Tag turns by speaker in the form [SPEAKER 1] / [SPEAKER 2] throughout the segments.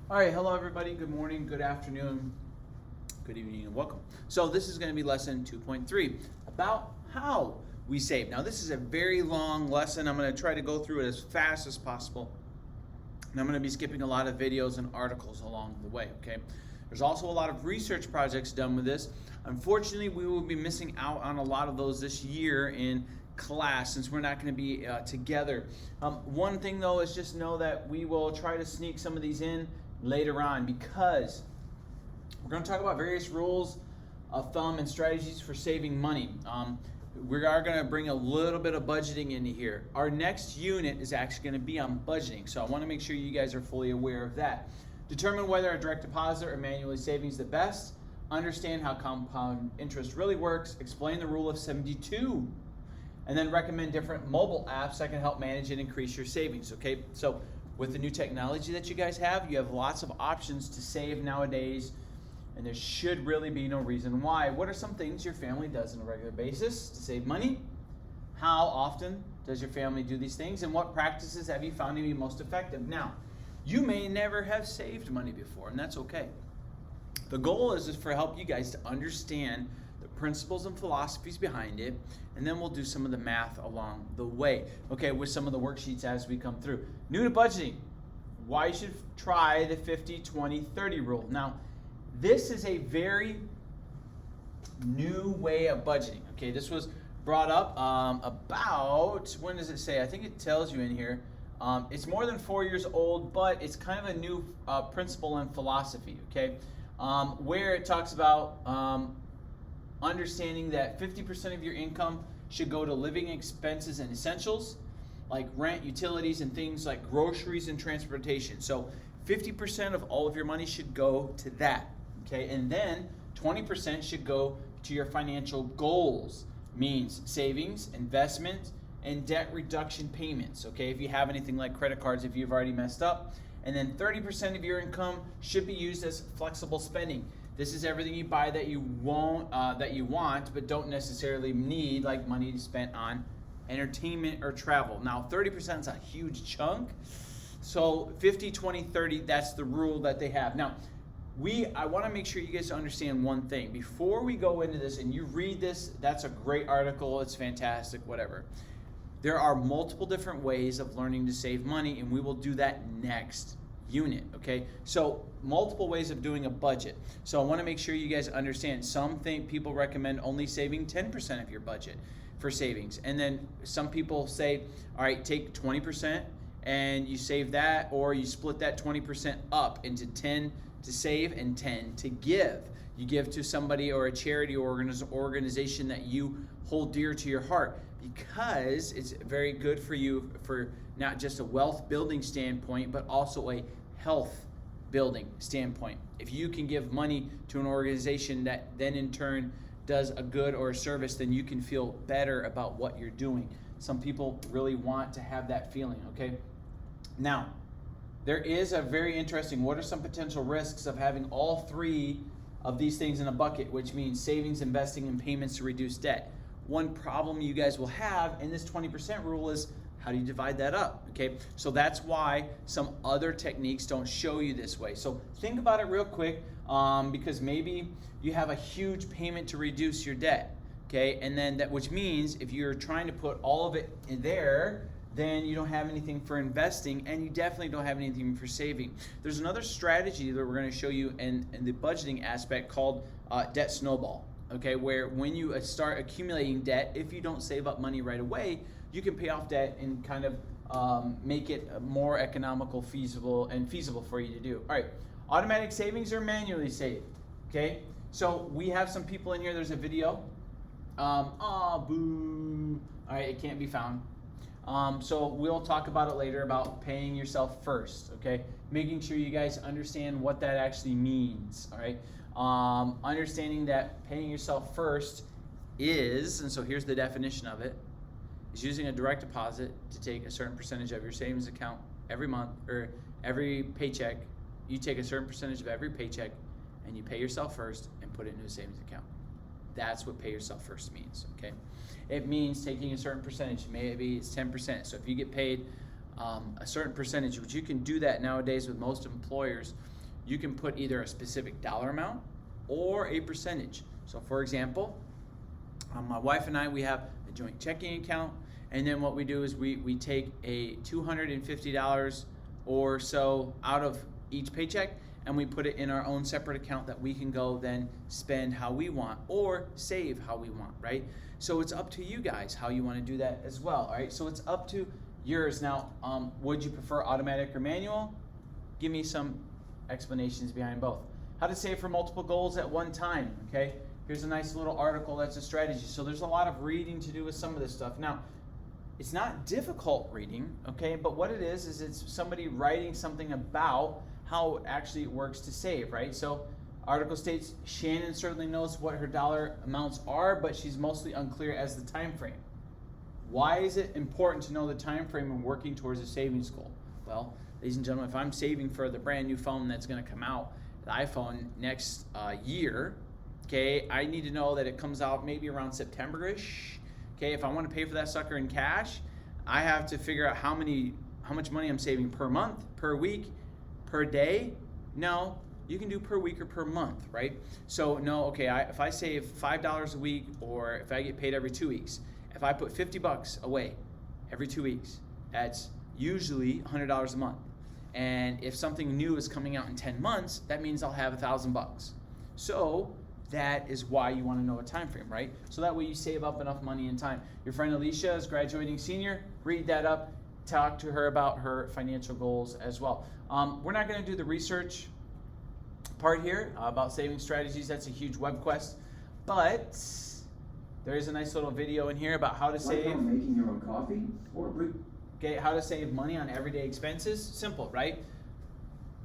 [SPEAKER 1] All right, hello everybody. Good morning, good afternoon, good evening, and welcome. So this is going to be lesson 2.3 about how we save. Now this is a very long lesson. I'm going to try to go through it as fast as possible. And I'm going to be skipping a lot of videos and articles along the way, okay? There's also a lot of research projects done with this. Unfortunately, we will be missing out on a lot of those this year in class since we're not going to be together. One thing though is just know that we will try to sneak some of these in later on because we're going to talk about various rules of thumb and strategies for saving money. We are going to bring a little bit of budgeting into here. Our next unit is actually going to be on budgeting, so I want to make sure you guys are fully aware of that. Determine whether a direct deposit or manually saving is the best. Understand how compound interest really works. Explain the rule of 72. And then recommend different mobile apps that can help manage and increase your savings, okay? So with the new technology that you guys have, you have lots of options to save nowadays, and there should really be no reason why. What are some things your family does on a regular basis to save money? How often does your family do these things? And what practices have you found to be most effective? Now, you may never have saved money before, and that's okay. The goal is for help you guys to understand the principles and philosophies behind it, and then we'll do some of the math along the way, okay, with some of the worksheets as we come through. New to budgeting, why you should try the 50-20-30 rule. Now, this is a very new way of budgeting, okay? This was brought up about, when does it say? I think it tells you in here. It's more than 4 years old, but it's kind of a new principle and philosophy, okay? Where it talks about understanding that 50% of your income should go to living expenses and essentials like rent, utilities, and things like groceries and transportation. So 50% of all of your money should go to that, okay? And then 20% should go to your financial goals, means savings, investment, and debt reduction payments, okay? If you have anything like credit cards, if you've already messed up. And then 30% of your income should be used as flexible spending. This is everything you buy that you want but don't necessarily need, like money to spend on entertainment or travel. Now, 30% is a huge chunk. So 50, 20, 30, that's the rule that they have. Now, I want to make sure you guys understand one thing. Before we go into this and you read this, that's a great article, it's fantastic, whatever. There are multiple different ways of learning to save money, and we will do that next unit, okay? So multiple ways of doing a budget. So I want to make sure you guys understand. Some people recommend only saving 10% of your budget for savings. And then some people say, all right, take 20% and you save that, or you split that 20% up into 10 to save and 10 to give. You give to somebody or a charity or organization that you hold dear to your heart, because it's very good for you for not just a wealth building standpoint, but also a health building standpoint. If you can give money to an organization that then in turn does a good or a service, then you can feel better about what you're doing. Some people really want to have that feeling, okay? Now, there is a very interesting, what are some potential risks of having all three of these things in a bucket, which means savings, investing, and payments to reduce debt? One problem you guys will have in this 20% rule is, how do you divide that up, okay? So that's why some other techniques don't show you this way. So think about it real quick, because maybe you have a huge payment to reduce your debt, okay? And then which means if you're trying to put all of it in there, then you don't have anything for investing, and you definitely don't have anything for saving. There's another strategy that we're going to show you in the budgeting aspect called debt snowball, okay, where when you start accumulating debt, if you don't save up money right away, you can pay off debt and kind of make it more economical, feasible for you to do. All right, automatic savings or manually save, okay? So we have some people in here, there's a video. Boo. All right, it can't be found. So we'll talk about it later about paying yourself first, okay? Making sure you guys understand what that actually means, all right? Understanding that paying yourself first is, and so here's the definition of it, is using a direct deposit to take a certain percentage of your savings account every month, or every paycheck. You take a certain percentage of every paycheck and you pay yourself first and put it into a savings account. That's what pay yourself first means, okay? It means taking a certain percentage, maybe it's 10%. So if you get paid a certain percentage, which you can do that nowadays with most employers, you can put either a specific dollar amount or a percentage. So for example, my wife and I, we have a joint checking account, and then what we do is we take a $250 or so out of each paycheck, and we put it in our own separate account that we can go then spend how we want or save how we want, right? So it's up to you guys how you want to do that as well, all right? So it's up to yours. Now, would you prefer automatic or manual? Give me some explanations behind both. How to save for multiple goals at one time, okay? Here's a nice little article that's a strategy. So there's a lot of reading to do with some of this stuff. Now, it's not difficult reading, okay? But what it is it's somebody writing something about how actually it works to save, right? So article states, Shannon certainly knows what her dollar amounts are, but she's mostly unclear as the time frame. Why is it important to know the time frame when working towards a savings goal? Well, ladies and gentlemen, if I'm saving for the brand new phone that's gonna come out, the iPhone next year, okay, I need to know that it comes out maybe around September-ish. Okay, if I want to pay for that sucker in cash, I have to figure out how much money I'm saving per month, per week, per day. No, you can do per week or per month, right? So no, okay, if I save $5 a week, or if I get paid every 2 weeks, if I put $50 away every 2 weeks, that's usually $100 a month. And if something new is coming out in 10 months, that means I'll have $1,000. So that is why you want to know a time frame, right? So that way you save up enough money and time. Your friend Alicia is graduating senior. Read that up. Talk to her about her financial goals as well. We're not going to do the research part here about saving strategies. That's a huge web quest. But there is a nice little video in here about how to save.
[SPEAKER 2] Like making your own coffee or
[SPEAKER 1] okay, how to save money on everyday expenses. Simple, right?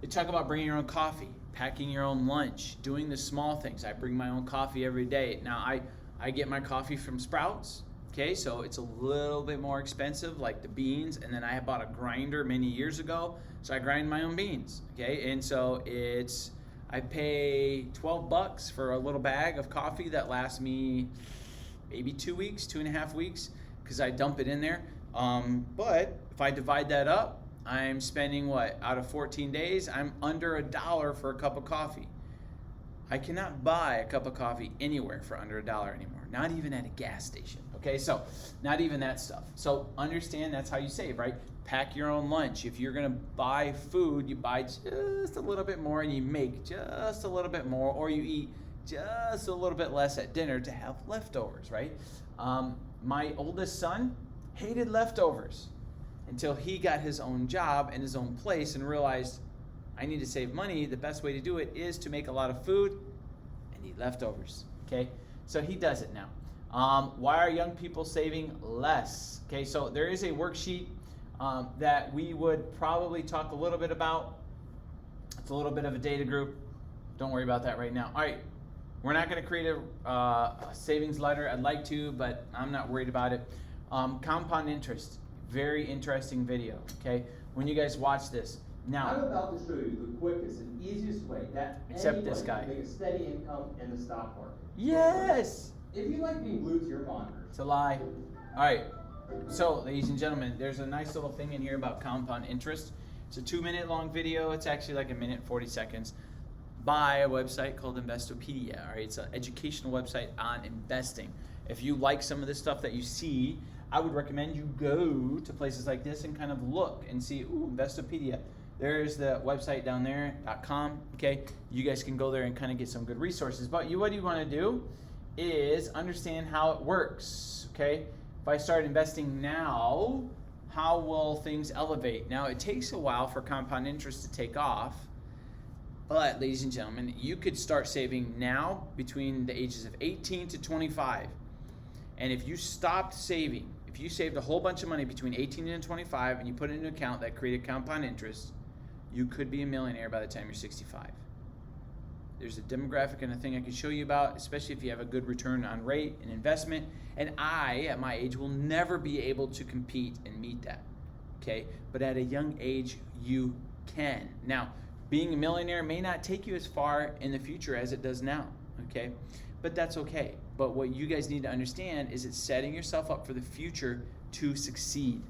[SPEAKER 1] You talk about bringing your own coffee, packing your own lunch, doing the small things. I bring my own coffee every day. Now, I get my coffee from Sprouts, okay? So it's a little bit more expensive, like the beans, and then I bought a grinder many years ago, so I grind my own beans, okay? And so I pay $12 for a little bag of coffee that lasts me maybe 2 weeks, 2.5 weeks, because I dump it in there. But if I divide that up, I'm spending what? Out of 14 days, I'm under $1 for a cup of coffee. I cannot buy a cup of coffee anywhere for under $1 anymore. Not even at a gas station. Okay, so not even that stuff. So understand that's how you save, right? Pack your own lunch. If you're gonna buy food, you buy just a little bit more and you make just a little bit more, or you eat just a little bit less at dinner to have leftovers, right? My oldest son hated leftovers until he got his own job and his own place and realized, I need to save money. The best way to do it is to make a lot of food and eat leftovers, okay? So he does it now. Why are young people saving less? Okay, so there is a worksheet that we would probably talk a little bit about. It's a little bit of a data group. Don't worry about that right now. All right, we're not gonna create a savings letter. I'd like to, but I'm not worried about it. Compound interest. Very interesting video, okay? When you guys watch this. Now,
[SPEAKER 2] I'm about to show you the quickest and easiest way that
[SPEAKER 1] except this guy
[SPEAKER 2] can make a steady income in the stock market.
[SPEAKER 1] Yes!
[SPEAKER 2] If you like being glued to your monitor.
[SPEAKER 1] It's a lie. All right, so ladies and gentlemen, there's a nice little thing in here about compound interest. It's a 2-minute long video. It's actually like 1 minute 40 seconds by a website called Investopedia. All right, it's an educational website on investing. If you like some of the stuff that you see, I would recommend you go to places like this and kind of look and see, ooh, Investopedia. There's the website down there, .com, okay? You guys can go there and kind of get some good resources. But what you want to do is understand how it works, okay? If I start investing now, how will things elevate? Now, it takes a while for compound interest to take off, but ladies and gentlemen, you could start saving now between the ages of 18 to 25. And if you stopped saving, if you saved a whole bunch of money between 18 and 25 and you put it in an account that created compound interest, you could be a millionaire by the time you're 65. There's a demographic and a thing I can show you about, especially if you have a good return on rate and investment. And I, at my age, will never be able to compete and meet that, okay? But at a young age, you can. Now, being a millionaire may not take you as far in the future as it does now, okay? But that's okay. But what you guys need to understand is it's setting yourself up for the future to succeed.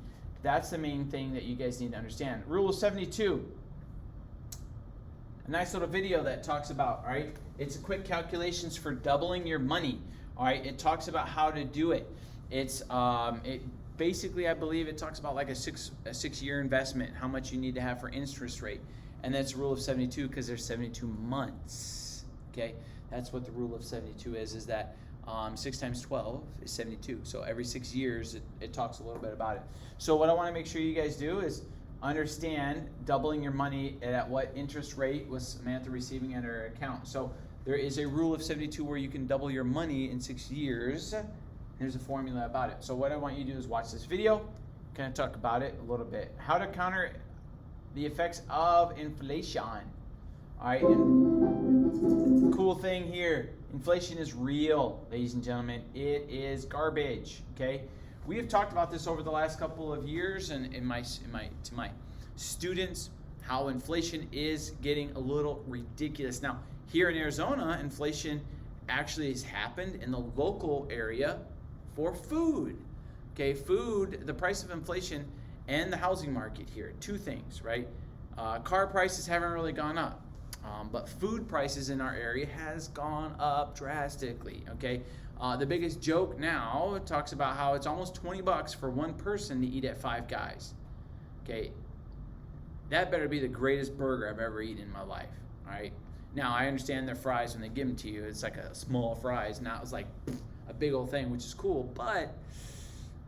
[SPEAKER 1] That's the main thing that you guys need to understand. Rule of 72. a nice little video that talks about, all right, it's a quick calculations for doubling your money. All right, it talks about how to do it. It's it basically, I believe it talks about like a 6-year investment, how much you need to have for interest rate, and that's a rule of 72 because there's 72 months. Okay, that's what the rule of 72 is that 6 times 12 is 72. So every 6 years, it talks a little bit about it. So what I want to make sure you guys do is understand doubling your money at what interest rate was Samantha receiving at her account. So there is a rule of 72 where you can double your money in 6 years. There's a formula about it. So what I want you to do is watch this video, kind of talk about it a little bit. How to counter the effects of inflation. All right, and cool thing here, inflation is real, ladies and gentlemen. It is garbage, okay? We have talked about this over the last couple of years and to my students, how inflation is getting a little ridiculous. Now, here in Arizona, inflation actually has happened in the local area for food. Okay, food, the price of inflation and the housing market here, two things, right? Car prices haven't really gone up, but food prices in our area has gone up drastically, okay? The biggest joke now talks about how it's almost 20 bucks for one person to eat at Five Guys. Okay, that better be the greatest burger I've ever eaten in my life, all right? Now, I understand their fries when they give them to you, it's like a small fries, not it's like a big old thing, which is cool, but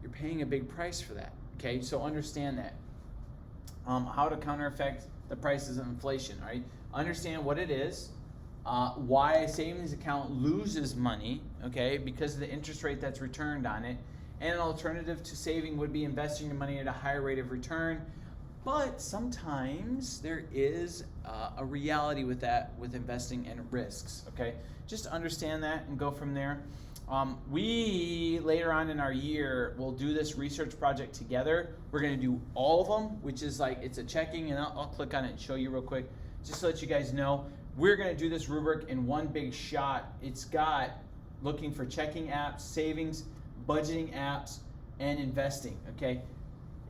[SPEAKER 1] you're paying a big price for that, okay? So understand that. How to counter effect the prices of inflation, all right? Understand what it is, why a savings account loses money, okay, because of the interest rate that's returned on it. And an alternative to saving would be investing your money at a higher rate of return. But sometimes there is a reality with that, with investing and risks, okay? Just understand that and go from there. We, later on in our year, will do this research project together. We're going to do all of them, which is like, it's a checking, and I'll click on it and show you real quick, just to let you guys know. We're going to do this rubric in one big shot. It's got looking for checking apps, savings, budgeting apps, and investing, okay?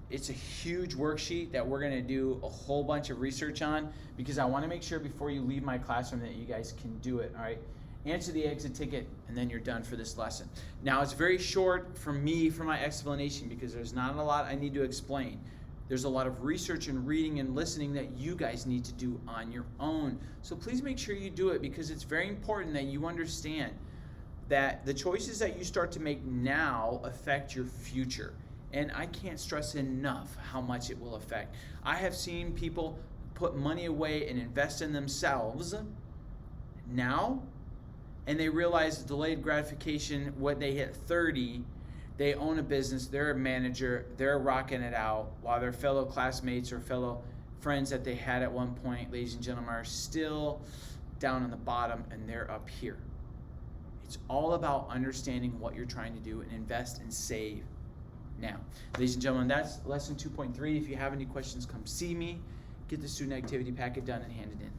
[SPEAKER 1] It's a huge worksheet that we're going to do a whole bunch of research on because I want to make sure before you leave my classroom that you guys can do it, all right? Answer the exit ticket, and then you're done for this lesson. Now, it's very short for me for my explanation because there's not a lot I need to explain. There's a lot of research and reading and listening that you guys need to do on your own. So please make sure you do it because it's very important that you understand that the choices that you start to make now affect your future. And I can't stress enough how much it will affect. I have seen people put money away and invest in themselves now, and they realize delayed gratification when they hit 30, they own a business, they're a manager, they're rocking it out, while their fellow classmates or fellow friends that they had at one point, ladies and gentlemen, are still down on the bottom and they're up here. It's all about understanding what you're trying to do and invest and save now. Ladies and gentlemen, that's lesson 2.3. If you have any questions, come see me. Get the student activity packet done and hand it in.